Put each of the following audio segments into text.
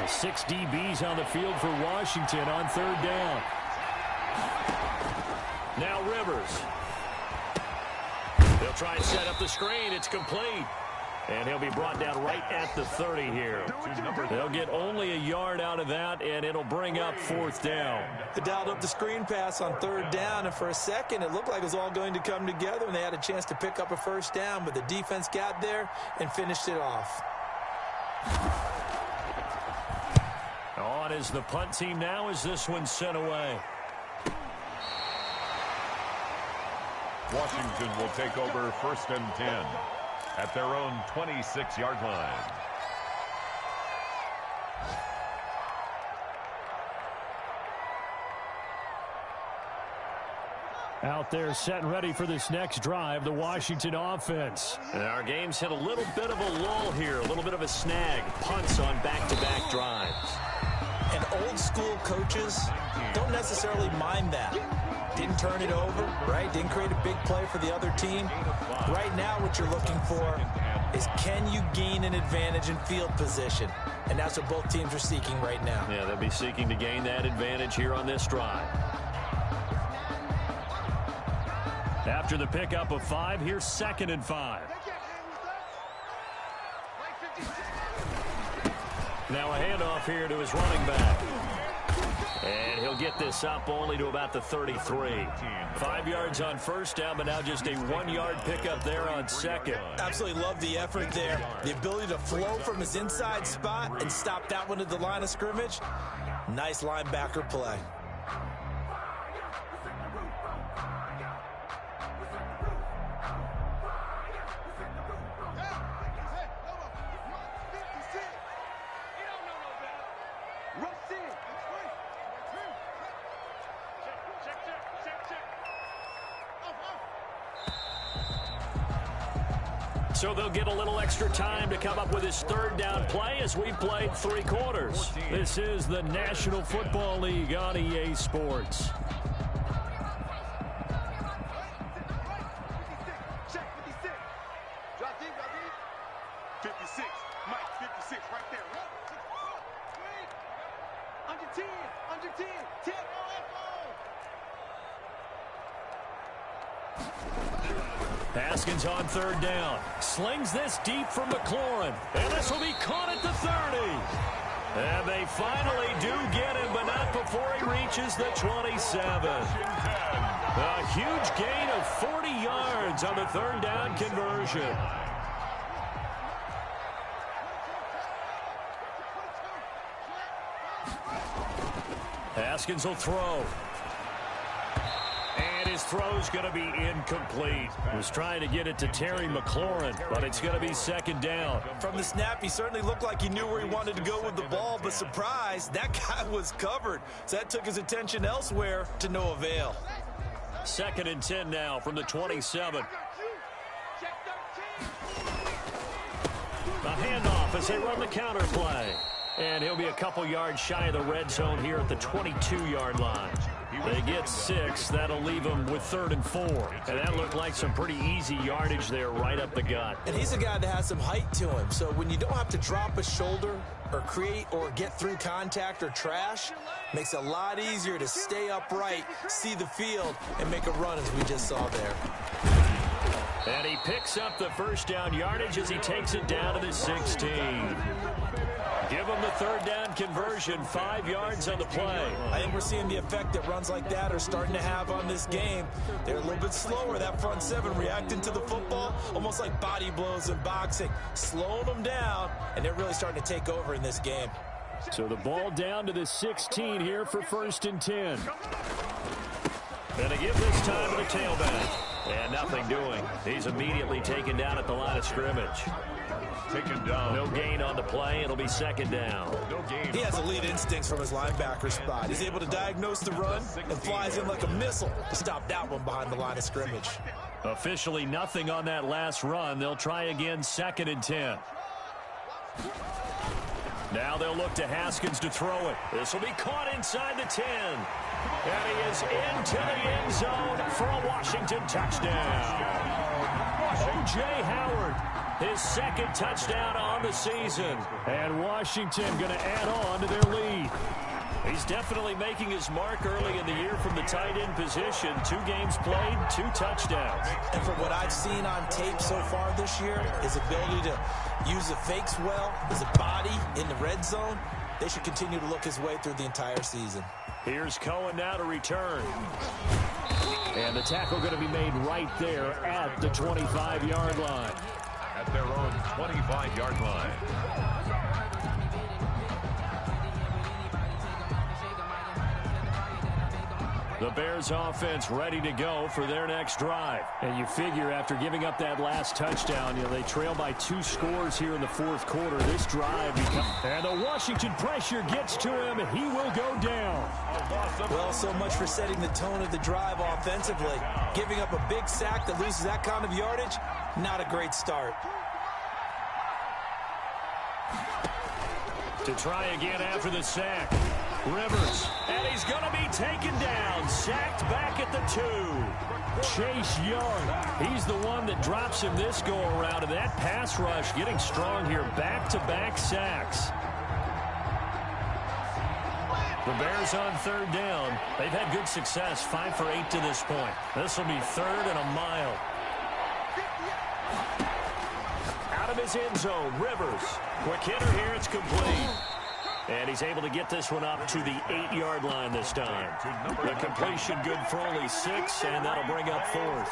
6 DBs on the field for Washington on third down. Now Rivers. They'll try and set up the screen. It's complete. And he'll be brought down right at the 30 here. They'll get only a yard out of that, and it'll bring up fourth down. They dialed up the screen pass on third down, and for a second it looked like it was all going to come together, and they had a chance to pick up a first down, but the defense got there and finished it off. On is the punt team now as this one's sent away. Washington will take over 1st and 10 at their own 26-yard line. Out there set and ready for this next drive, the Washington offense. And our game's hit a little bit of a lull here, a little bit of a snag. Punts on back-to-back drives. And old-school coaches don't necessarily mind that. Didn't turn it over, right? Didn't create a big play for the other team. Right now what you're looking for is, can you gain an advantage in field position? And that's what both teams are seeking right now. Yeah, they'll be seeking to gain that advantage here on this drive. After the pickup of 5, here's 2nd and 5. Now a handoff here to his running back. And he'll get this up only to about the 33. 5 yards on first down, but now just a 1-yard pickup there on second. Absolutely love the effort there. The ability to flow from his inside spot and stop that one at the line of scrimmage. Nice linebacker play. So they'll get a little extra time to come up with his third down play as we've played 3 quarters. This is the National Football League on EA Sports. Haskins on third down. Slings this deep from McLaurin. And this will be caught at the 30. And they finally do get him, but not before he reaches the 27. A huge gain of 40 yards on the third down conversion. Haskins will throw. His throw's going to be incomplete. Was trying to get it to Terry McLaurin, but it's going to be 2nd down. From the snap, he certainly looked like he knew where he wanted to go with the ball, but surprise, that guy was covered. So that took his attention elsewhere to no avail. 2nd and 10 now from the 27. A handoff as they run the counter play. And he'll be a couple yards shy of the red zone here at the 22-yard line. They get 6. That'll leave them with 3rd and 4. And that looked like some pretty easy yardage there right up the gut. And he's a guy that has some height to him. So when you don't have to drop a shoulder or create or get through contact or trash, makes it a lot easier to stay upright, see the field, and make a run as we just saw there. And he picks up the first down yardage as he takes it down to the 16. Give him the third down conversion, 5 yards on the play. I think we're seeing the effect that runs like that are starting to have on this game. They're a little bit slower, that front 7, reacting to the football, almost like body blows in boxing, slowing them down, and they're really starting to take over in this game. So the ball down to the 16 here for 1st and 10. And they give this time to the tailback. And nothing doing. He's immediately taken down at the line of scrimmage. Taken down. No gain on the play. It'll be 2nd down. No gain. He has elite instincts from his linebacker spot. He's able to diagnose the run and flies in like a missile to stop that one behind the line of scrimmage. Officially nothing on that last run. They'll try again, 2nd and 10. Now they'll look to Haskins to throw it. This will be caught inside the 10. And he is into the end zone for a Washington touchdown. O.J. Howard His second touchdown on the season. And Washington going to add on to their lead. He's definitely making his mark early in the year from the tight end position. 2 games played, 2 touchdowns. And from what I've seen on tape so far this year, his ability to use the fakes well, his body in the red zone, they should continue to look his way through the entire season. Here's Cohen now to return. And the tackle going to be made right there at the 25-yard line. At their own 25-yard line. The Bears offense ready to go for their next drive. And you figure after giving up that last touchdown, they trail by 2 scores here in the 4th quarter. This drive becomes... And the Washington pressure gets to him. He will go down. Well, so much for setting the tone of the drive offensively. Giving up a big sack that loses that kind of yardage, not a great start. To try again after the sack. Rivers, and he's going to be taken down, sacked back at the 2. Chase Young, he's the one that drops him this go-around, and that pass rush getting strong here, back-to-back sacks. The Bears on 3rd down. They've had good success, 5 for 8 to this point. This will be 3rd and a mile. Out of his end zone, Rivers. Quick hitter here, it's complete. And he's able to get this one up to the 8-yard line this time. The completion good for only 6, and that'll bring up 4th.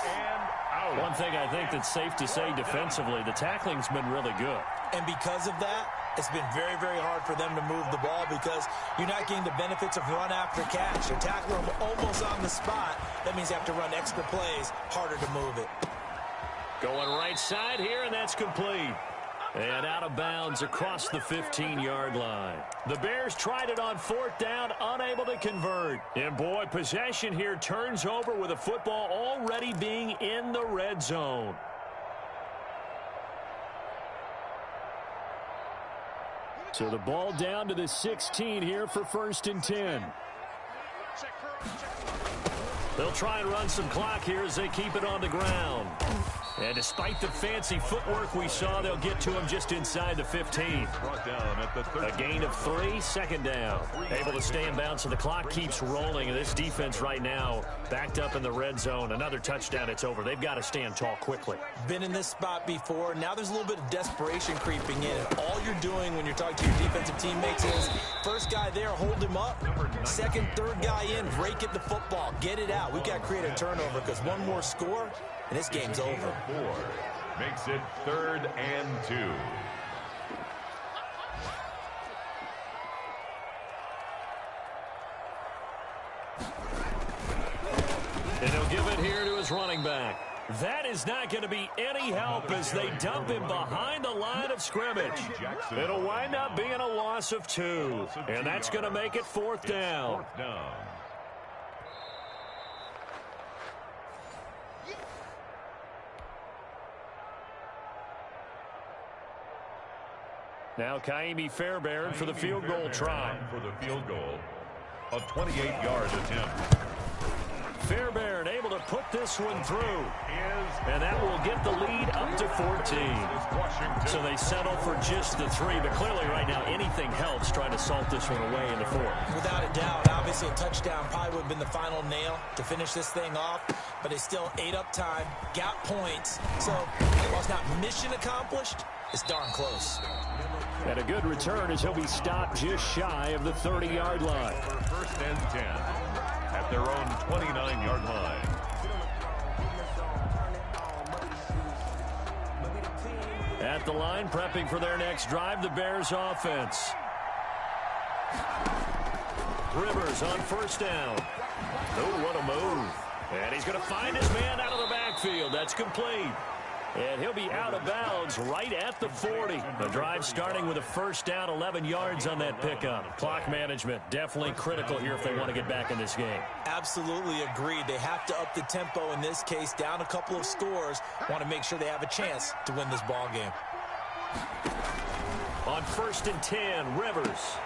One thing I think that's safe to say defensively, the tackling's been really good. And because of that, it's been very, very hard for them to move the ball because you're not getting the benefits of run after catch. You tackle them almost on the spot. That means you have to run extra plays, harder to move it. Going right side here, and that's complete. And out of bounds across the 15-yard line. The Bears tried it on 4th down, unable to convert. And boy, possession here turns over with the football already being in the red zone. So the ball down to the 16 here for 1st and 10. They'll try and run some clock here as they keep it on the ground. And despite the fancy footwork we saw, they'll get to him just inside the 15. A gain of 3, 2nd down. Able to stay in bounds, so the clock keeps rolling. And this defense right now backed up in the red zone. Another touchdown, it's over. They've got to stand tall quickly. Been in this spot before. Now there's a little bit of desperation creeping in. And all you're doing when you're talking to your defensive teammates is first guy there, hold him up. 2nd, 3rd guy in, break at the football. Get it out. We've got to create a turnover because one more score, and this game's over. 4 makes it 3rd and 2. And he'll give it here to his running back. That is not going to be any help as they dump him behind the line of scrimmage. It'll wind up being a loss of 2. And that's going to make it 4th down. Now Kaimi Fairbairn for the field goal try. For the field goal, a 28-yard attempt. Fairbairn able to put this one through. And that will get the lead up to 14. So they settle for just the 3. But clearly right now anything helps trying to salt this one away in the 4th. Without a doubt, obviously a touchdown probably would have been the final nail to finish this thing off. But they still ate up time, got points. So while it's not mission accomplished, it's darn close. And a good return as he'll be stopped just shy of the 30-yard line. 1st and 10 at their own 29-yard line. At the line, prepping for their next drive, the Bears offense. Rivers on 1st down. Oh, what a move. And he's going to find his man out of the backfield. That's complete. And he'll be out of bounds right at the 40. The drive starting with a 1st down, 11 yards on that pickup. Clock management definitely critical here if they want to get back in this game. Absolutely agreed. They have to up the tempo in this case, down a couple of scores. Want to make sure they have a chance to win this ball game. On 1st and 10, Rivers.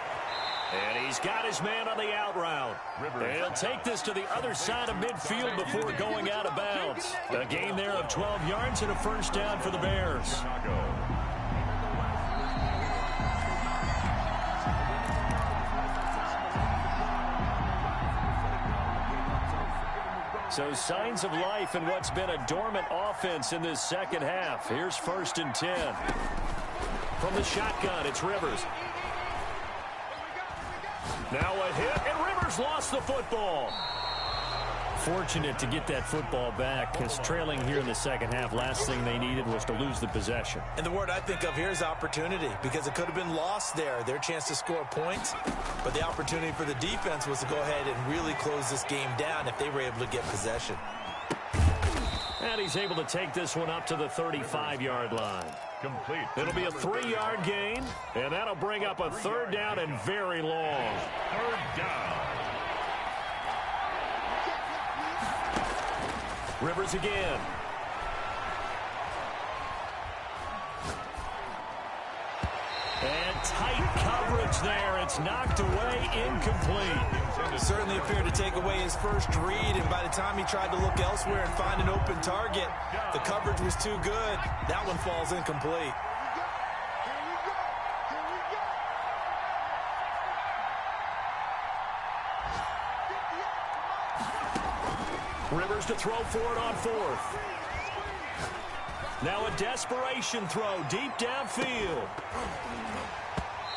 And he's got his man on the out route. And he'll take this to the other side of midfield before going out of bounds. A gain there of 12 yards and a first down for the Bears. So signs of life in what's been a dormant offense in this second half. Here's 1st and 10. From the shotgun, it's Rivers. Now a hit, and Rivers lost the football. Fortunate to get that football back, because trailing here in the second half, last thing they needed was to lose the possession. And the word I think of here is opportunity, because it could have been lost there, their chance to score points. But the opportunity for the defense was to go ahead and really close this game down if they were able to get possession. And he's able to take this one up to the 35-yard line. Complete. It'll be a 3-yard gain, and that'll bring up a 3rd down and very long. 3rd down. Rivers again. And tight coverage there. It's knocked away, incomplete. Certainly appeared to take away his first read, and by the time he tried to look elsewhere and find an open target, the coverage was too good. That one falls incomplete. Rivers to throw for it on 4th. Now a desperation throw deep downfield.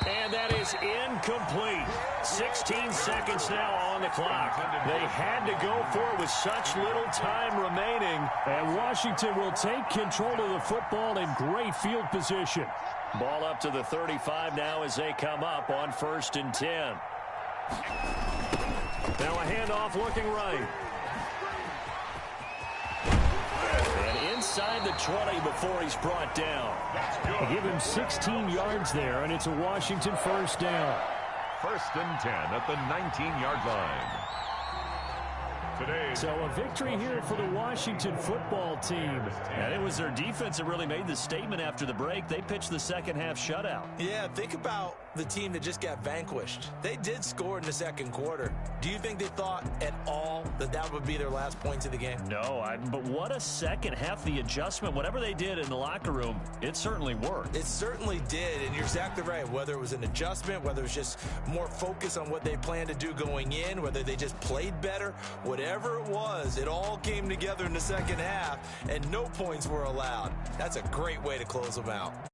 And that is incomplete. 16 seconds now on the clock. They had to go for it with such little time remaining. And Washington will take control of the football in great field position. Ball up to the 35 now as they come up on 1st and 10. Now a handoff looking right. And inside the 20 before he's brought down. They give him 16 yards there, and it's a Washington 1st down. 1st and 10 at the 19-yard line. Today. So a victory here for the Washington football team. And it was their defense that really made the statement after the break. They pitched the second half shutout. Yeah, think about the team that just got vanquished. They did score in the second quarter. Do you think they thought at all that that would be their last points of the game? No, but what a second half. The adjustment, whatever they did in the locker room, it certainly worked. It certainly did, and you're exactly right. Whether it was an adjustment, whether it was just more focus on what they planned to do going in, whether they just played better, whatever it was, it all came together in the second half, and no points were allowed. That's a great way to close them out.